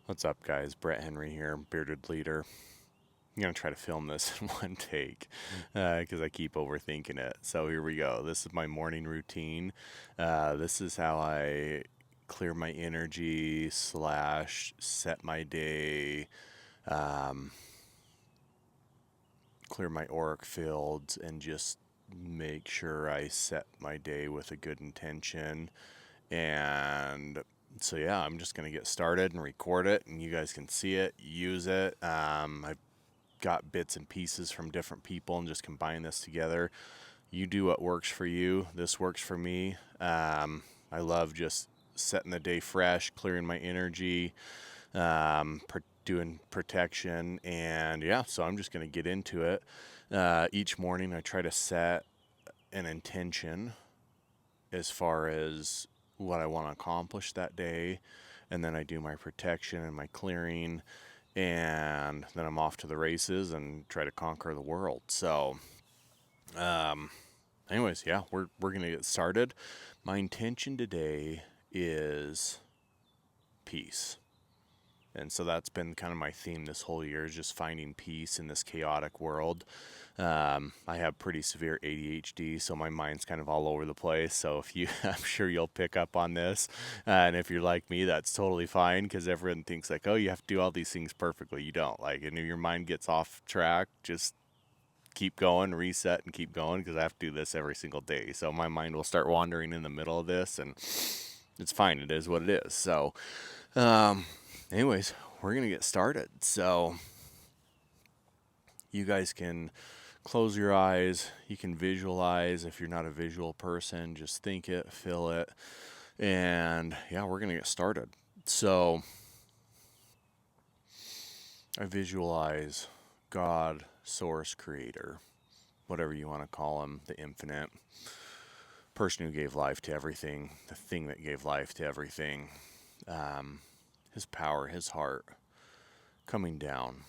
What's up, guys? Brett Henry here, Bearded Leader. I'm going to try to film this in one take because I keep overthinking it. So here we go. This is my morning routine. This is how I clear my energy slash set my day, um, clear my auric fields, and just make sure I set my day with a good intention. And so yeah, I'm just gonna get started and record it, and you guys can see it, use it. I've got bits and pieces from different people and just combine this together. You do what works for you. This works for me. I love just setting the day fresh, clearing my energy, doing protection, and yeah, so I'm just gonna get into it. Each morning I try to set an intention as far as what I want to accomplish that day, and then I do my protection and my clearing, and then I'm off to the races and try to conquer the world. So, um, anyways, yeah, we're gonna get started. My intention today is peace. And so that's been kind of my theme this whole year, is just finding peace in this chaotic world. I have pretty severe ADHD, so my mind's kind of all over the place. So if you, I'm sure you'll pick up on this. And if you're like me, that's totally fine, because everyone thinks like, oh, you have to do all these things perfectly. You don't. Like, and if your mind gets off track, just keep going, reset, and keep going, because I have to do this every single day. So my mind will start wandering in the middle of this, and it's fine. It is what it is. So, um, anyways, we're gonna get started. So you guys can close your eyes. You can visualize. If you're not a visual person, just think it, feel it, and yeah, we're gonna get started. So I visualize God, Source, Creator, whatever you want to call him, the infinite person who gave life to everything, the thing that gave life to everything, his power, his heart coming down.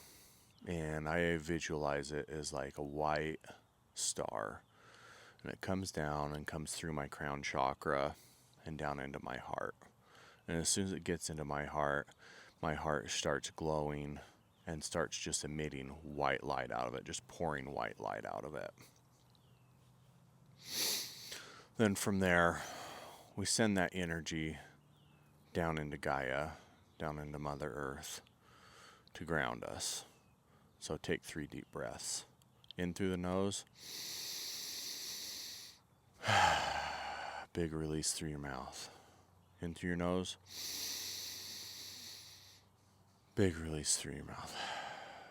And I visualize it as like a white star. And it comes down and comes through my crown chakra and down into my heart. And as soon as it gets into my heart starts glowing and starts just emitting white light out of it, just pouring white light out of it. Then from there, we send that energy down into Gaia, down into Mother Earth to ground us. So take 3 deep breaths. In through the nose, big release through your mouth. In through your nose, big release through your mouth.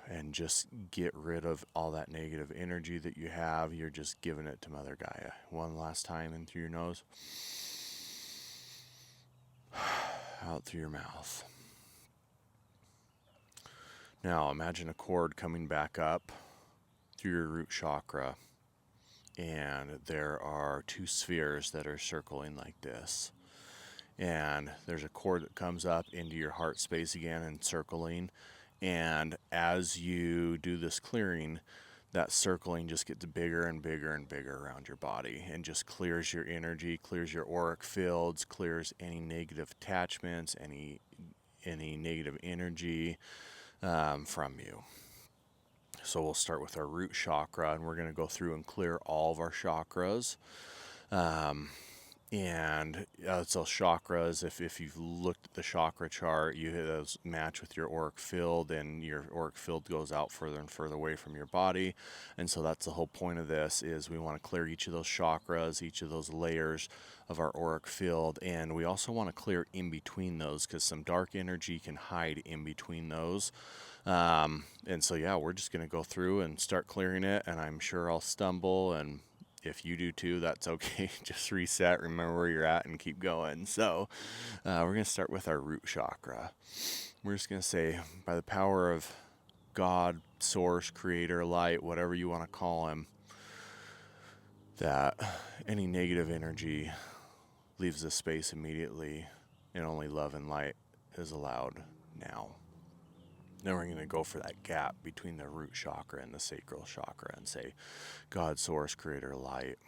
And just get rid of all that negative energy that you have. You're just giving it to Mother Gaia. One last time, in through your nose, out through your mouth. Now imagine a cord coming back up through your root chakra, and there are 2 spheres that are circling like this. And there's a cord that comes up into your heart space again and circling. And as you do this clearing, that circling just gets bigger and bigger and bigger around your body, and just clears your energy, clears your auric fields, clears any negative attachments, any negative energy from you. So we'll start with our root chakra, and we're going to go through and clear all of our chakras. And so chakras, if you've looked at the chakra chart, those match with your auric field, and your auric field goes out further and further away from your body. And so that's the whole point of this, is we want to clear each of those chakras, each of those layers of our auric field. And we also want to clear in between those, because some dark energy can hide in between those. And so, yeah, we're just going to go through and start clearing it, and I'm sure I'll stumble, and if you do too, that's okay. Just reset, remember where you're at, and keep going. So we're going to start with our root chakra. We're just going to say, by the power of God, Source, Creator, Light, whatever you want to call him, that any negative energy leaves the space immediately, and only love and light is allowed now. Then we're going to go for that gap between the root chakra and the sacral chakra and say, God, Source, Creator, Light.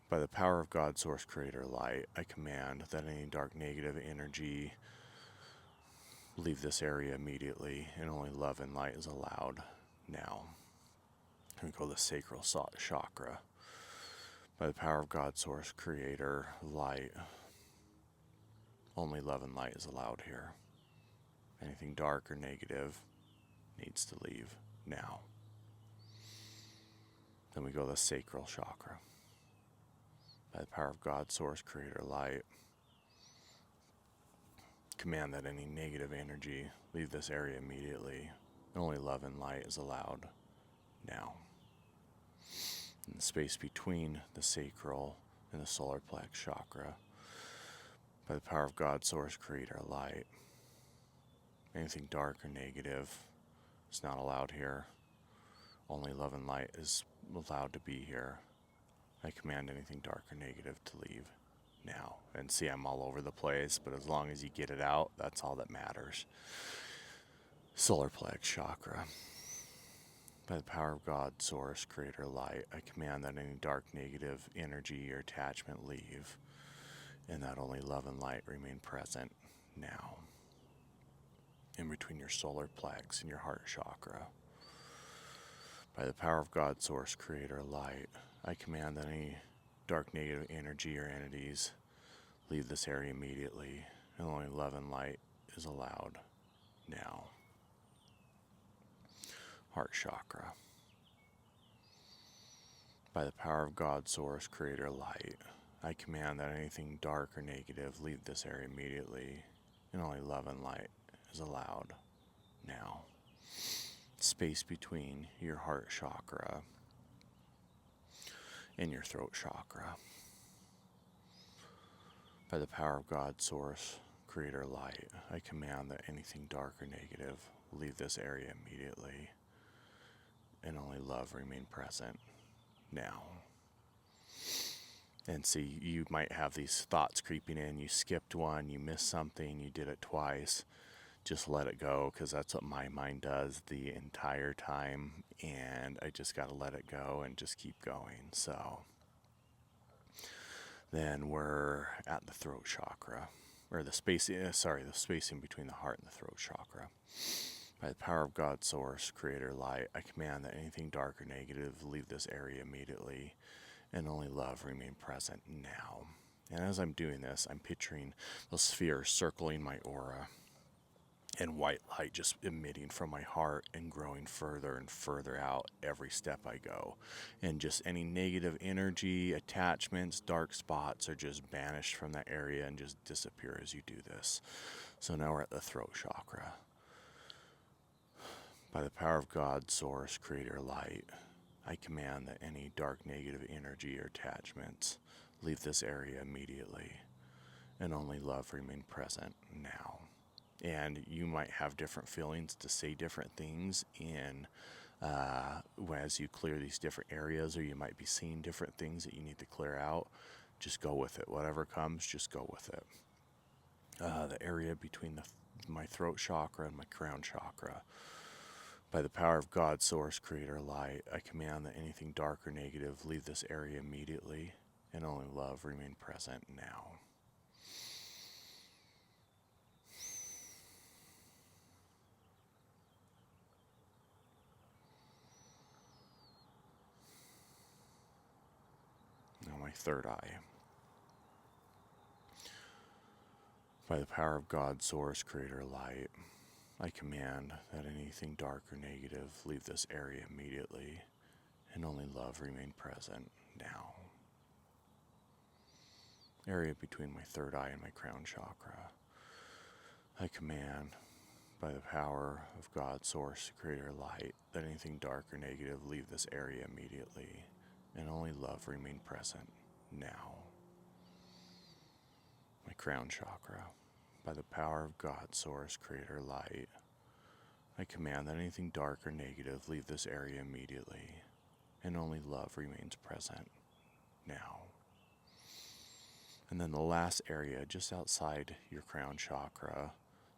By the power of God, Source, Creator, Light, I command that any dark negative energy leave this area immediately, and only love and light is allowed now. And we go to the sacral chakra. By the power of God, Source, Creator, Light, only love and light is allowed here. Anything dark or negative needs to leave now. Then we go to the sacral chakra. By the power of God, Source, Creator, Light, command that any negative energy leave this area immediately. Only love and light is allowed now. In the space between the sacral and the solar plex chakra, by the power of God, Source, Creator, Light, anything dark or negative is not allowed here. Only love and light is allowed to be here. I command anything dark or negative to leave now. And see, I'm all over the place, but as long as you get it out, that's all that matters. Solar plex chakra. By the power of God, Source, Creator, Light, I command that any dark, negative energy or attachment leave, and that only love and light remain present now. In between your solar plex and your heart chakra. By the power of God, Source, Creator, Light, I command that any dark, negative energy or entities leave this area immediately, and only love and light is allowed now. Heart chakra. By the power of God, Source, Creator, Light, I command that anything dark or negative leave this area immediately, and only love and light is allowed now. Space between your heart chakra and your throat chakra. By the power of God, Source, Creator, Light, I command that anything dark or negative leave this area immediately, and only love remain present now. And see, you might have these thoughts creeping in. You skipped one, you missed something, you did it twice. Just let it go, because that's what my mind does the entire time, and I just got to let it go and just keep going. So then we're at the throat chakra, or the space in between the heart and the throat chakra. By the power of God, Source, Creator, Light, I command that anything dark or negative leave this area immediately, and only love remain present now. And as I'm doing this, I'm picturing those spheres circling my aura, and white light just emitting from my heart and growing further and further out every step I go. And just any negative energy, attachments, dark spots are just banished from that area and just disappear as you do this. So now we're at the throat chakra. By the power of God, Source, Creator, Light, I command that any dark negative energy or attachments leave this area immediately, and only love remain present now. And you might have different feelings to say different things as you clear these different areas, or you might be seeing different things that you need to clear out. Just go with it. Whatever comes, just go with it. The area between my throat chakra and my crown chakra. By the power of God, Source, Creator, Light, I command that anything dark or negative leave this area immediately, and only love remain present now. Now my third eye. By the power of God, Source, Creator, Light, I command that anything dark or negative leave this area immediately, and only love remain present now. Area between my third eye and my crown chakra. I command, by the power of God, Source, Creator, Light, that anything dark or negative leave this area immediately, and only love remain present now. My crown chakra. By the power of God, Source, Creator, Light, I command that anything dark or negative leave this area immediately, and only love remains present now. And then the last area, just outside your crown chakra,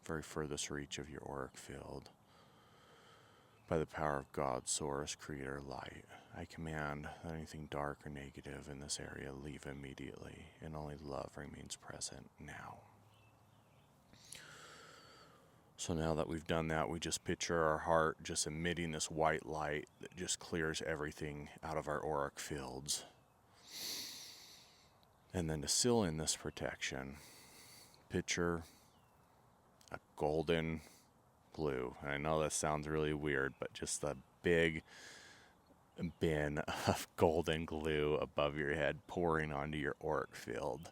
very furthest reach of your auric field. By the power of God, Source, Creator, Light, I command that anything dark or negative in this area leave immediately, and only love remains present now. So now that we've done that, we just picture our heart just emitting this white light that just clears everything out of our auric fields. And then to seal in this protection, picture a golden glue. And I know that sounds really weird, but just a big bin of golden glue above your head pouring onto your auric field.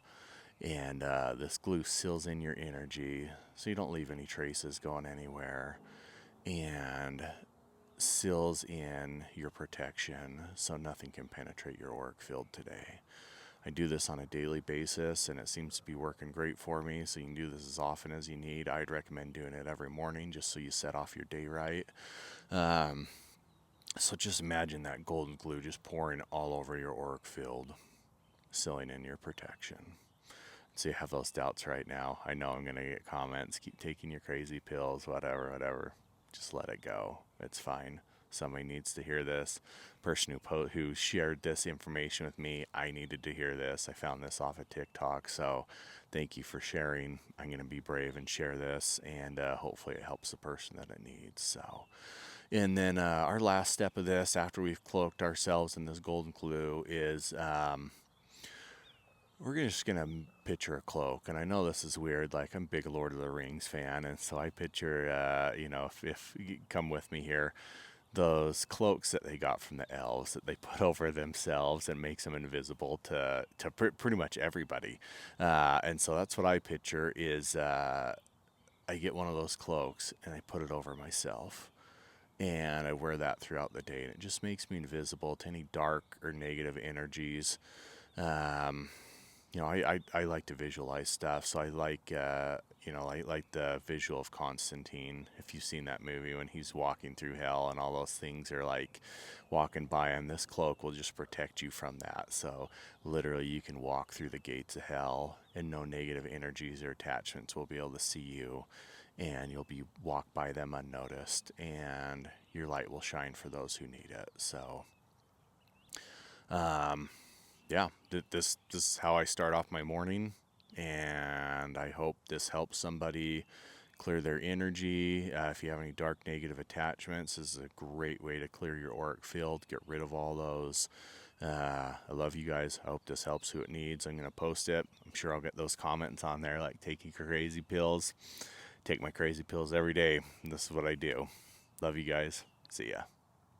And this glue seals in your energy so you don't leave any traces going anywhere, and seals in your protection so nothing can penetrate your auric field today. I do this on a daily basis and it seems to be working great for me, so you can do this as often as you need. I'd recommend doing it every morning just so you set off your day right. So just imagine that golden glue just pouring all over your auric field, sealing in your protection. So you have those doubts right now. I know I'm going to get comments, keep taking your crazy pills, whatever. Just let it go. It's fine. Somebody needs to hear this. Person who shared this information with me, I needed to hear this. I found this off of TikTok, so thank you for sharing. I'm going to be brave and share this, and hopefully it helps the person that it needs. So, and then our last step of this, after we've cloaked ourselves in this golden glue, is we're just going to picture a cloak. And I know this is weird. Like, I'm a big Lord of the Rings fan. And so I picture, if you come with me here, those cloaks that they got from the elves that they put over themselves and makes them invisible to pretty much everybody. And so that's what I picture is I get one of those cloaks and I put it over myself. And I wear that throughout the day. And it just makes me invisible to any dark or negative energies. I like to visualize stuff, so I like, I like the visual of Constantine. If you've seen that movie when he's walking through hell and all those things are like walking by him, this cloak will just protect you from that. So literally you can walk through the gates of hell and no negative energies or attachments will be able to see you, and you'll be walked by them unnoticed, and your light will shine for those who need it. So, yeah, this is how I start off my morning, and I hope this helps somebody clear their energy. If you have any dark negative attachments, this is a great way to clear your auric field, get rid of all those. I love you guys. I hope this helps who it needs. I'm going to post it. I'm sure I'll get those comments on there like taking crazy pills. Take my crazy pills every day. This is what I do. Love you guys. See ya.